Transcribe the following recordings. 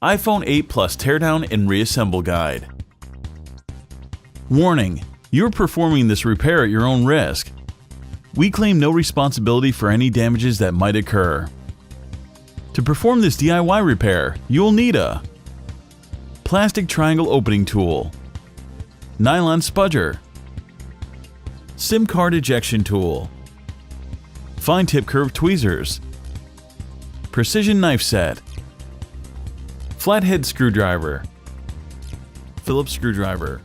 iPhone 8 Plus Teardown and Reassemble Guide. Warning: you're performing this repair at your own risk. We claim no responsibility for any damages that might occur. To perform this DIY repair, you'll need a plastic triangle opening tool, nylon spudger, SIM card ejection tool, fine tip curved tweezers, precision knife set, flathead screwdriver, Phillips screwdriver,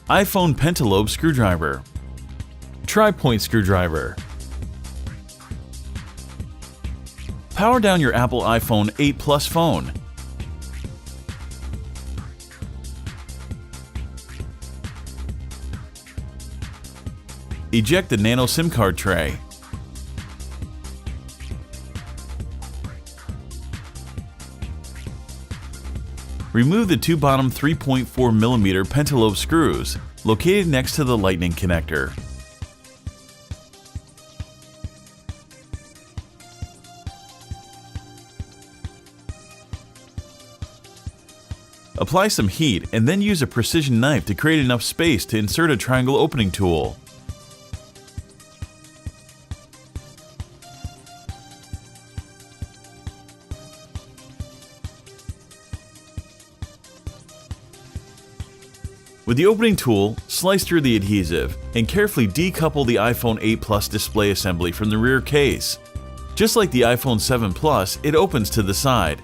iPhone pentalobe screwdriver, tri-point screwdriver. Power down your Apple iPhone 8 Plus phone. Eject the nano SIM card tray. Remove the two bottom 3.4mm pentalobe screws located next to the lightning connector. Apply some heat and then use a precision knife to create enough space to insert a triangle opening tool. With the opening tool, slice through the adhesive and carefully decouple the iPhone 8 Plus display assembly from the rear case. Just like the iPhone 7 Plus, it opens to the side.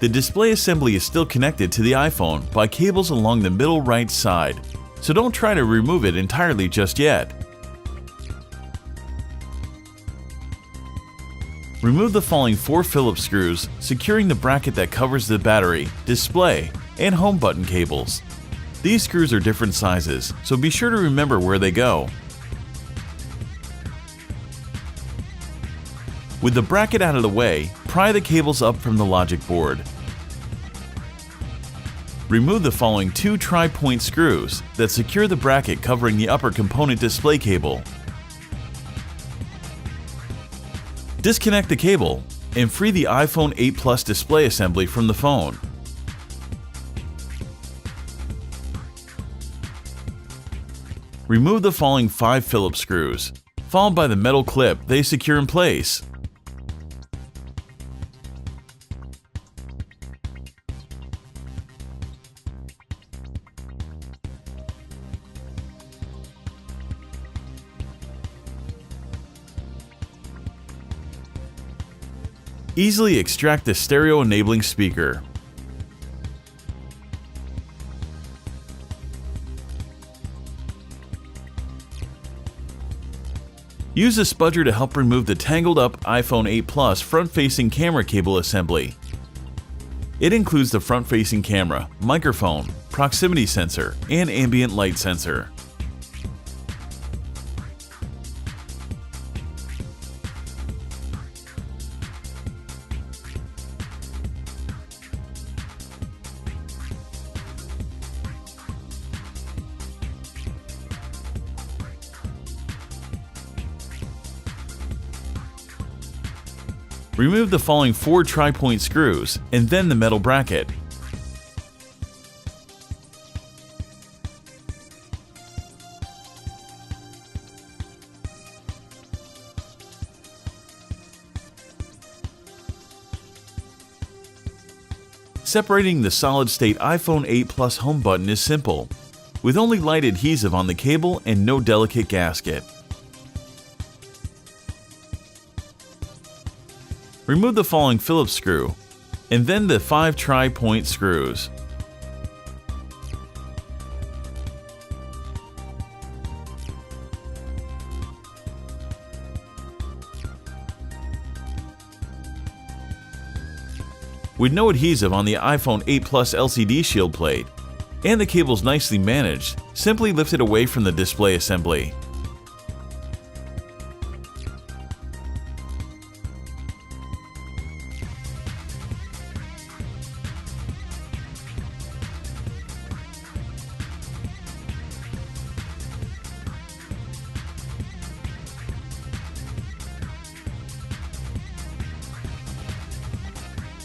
The display assembly is still connected to the iPhone by cables along the middle right side, so don't try to remove it entirely just yet. Remove the following 4 Phillips screws, securing the bracket that covers the battery, display, and home button cables. These screws are different sizes, so be sure to remember where they go. With the bracket out of the way, pry the cables up from the logic board. Remove the following 2 tri-point screws that secure the bracket covering the upper component display cable. Disconnect the cable and free the iPhone 8 Plus display assembly from the phone. Remove the following 5 Phillips screws, followed by the metal clip they secure in place. Easily extract the stereo-enabling speaker. Use a spudger to help remove the tangled-up iPhone 8 Plus front-facing camera cable assembly. It includes the front-facing camera, microphone, proximity sensor, and ambient light sensor. Remove the following 4 tri-point screws and then the metal bracket. Separating the solid-state iPhone 8 Plus home button is simple, with only light adhesive on the cable and no delicate gasket. Remove the following Phillips screw, and then the 5 tri-point screws. With no adhesive on the iPhone 8 Plus LCD shield plate, and the cables nicely managed, simply lift it away from the display assembly.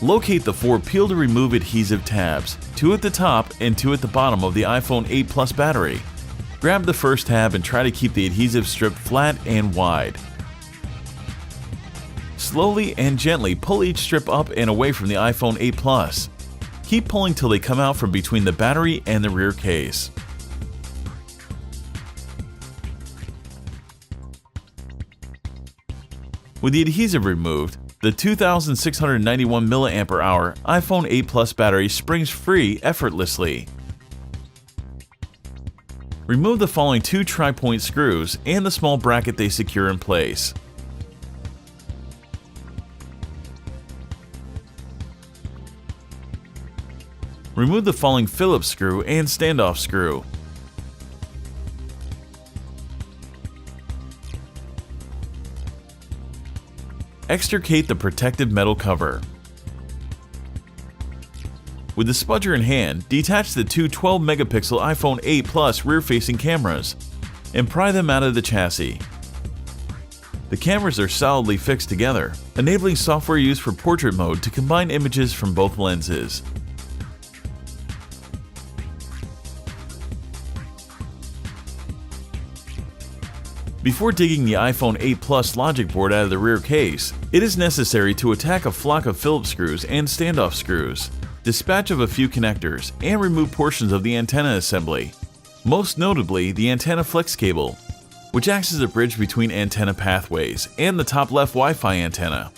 Locate the 4 peel-to-remove adhesive tabs, 2 at the top and 2 at the bottom of the iPhone 8 Plus battery. Grab the first tab and try to keep the adhesive strip flat and wide. Slowly and gently pull each strip up and away from the iPhone 8 Plus. Keep pulling till they come out from between the battery and the rear case. With the adhesive removed, the 2691 mAh iPhone 8 Plus battery springs free effortlessly. Remove the following 2 tri-point screws and the small bracket they secure in place. Remove the following Phillips screw and standoff screw. Extricate the protective metal cover. With the spudger in hand, detach the 2 12-megapixel iPhone 8 Plus rear-facing cameras and pry them out of the chassis. The cameras are solidly fixed together, enabling software used for portrait mode to combine images from both lenses. Before digging the iPhone 8 Plus logic board out of the rear case, it is necessary to attack a flock of Phillips screws and standoff screws, dispatch of a few connectors, and remove portions of the antenna assembly, most notably the antenna flex cable, which acts as a bridge between antenna pathways and the top left Wi-Fi antenna.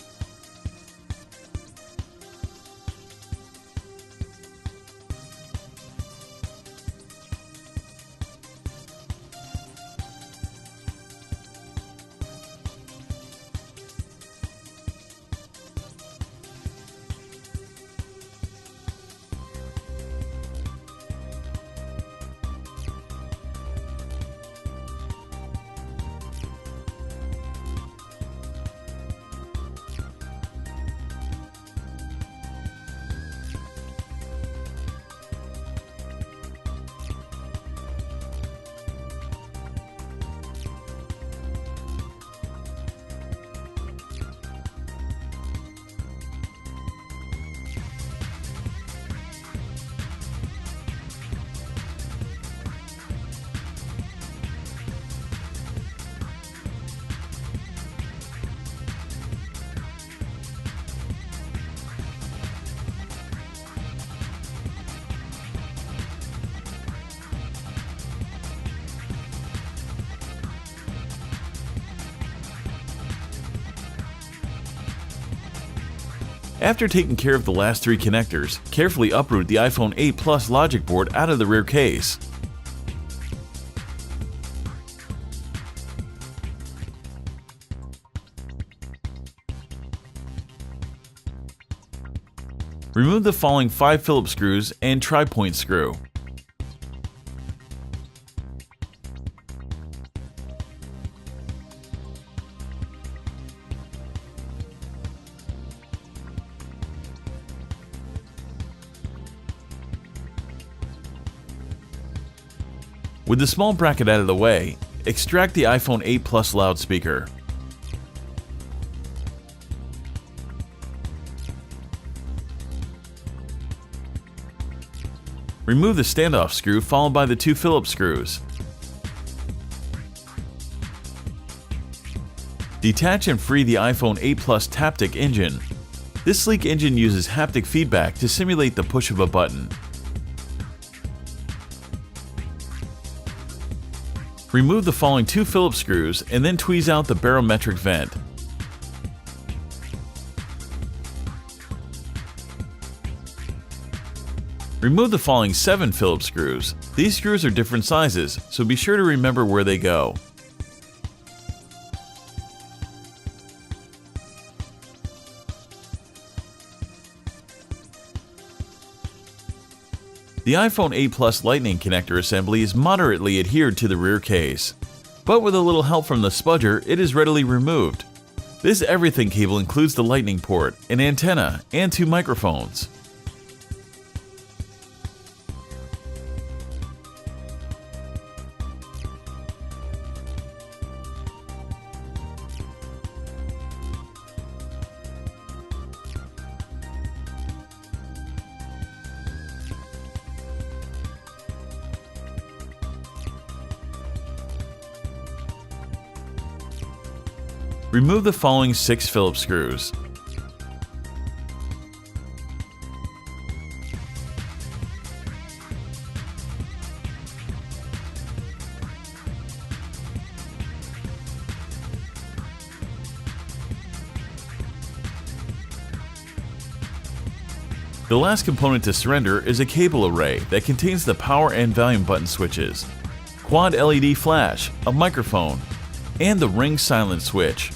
After taking care of the last 3 connectors, carefully uproot the iPhone 8 Plus logic board out of the rear case. Remove the following 5 Phillips screws and tri-point screw. With the small bracket out of the way, extract the iPhone 8 Plus loudspeaker. Remove the standoff screw followed by the 2 Phillips screws. Detach and free the iPhone 8 Plus Taptic engine. This sleek engine uses haptic feedback to simulate the push of a button. Remove the following 2 Phillips screws and then tweeze out the barometric vent. Remove the following 7 Phillips screws. These screws are different sizes, so be sure to remember where they go. The iPhone 8 Plus Lightning connector assembly is moderately adhered to the rear case, but with a little help from the spudger, it is readily removed. This everything cable includes the Lightning port, an antenna, and 2 microphones. Remove the following 6 Phillips screws. The last component to surrender is a cable array that contains the power and volume button switches, quad LED flash, a microphone, and the ring silent switch.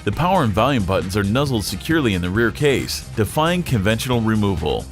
The power and volume buttons are nuzzled securely in the rear case, defying conventional removal.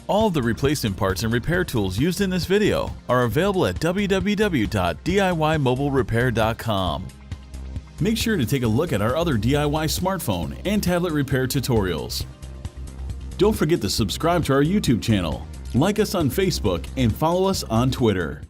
All the replacement parts and repair tools used in this video are available at www.DIYMobileRepair.com. Make sure to take a look at our other DIY smartphone and tablet repair tutorials. Don't forget to subscribe to our YouTube channel, like us on Facebook, and follow us on Twitter.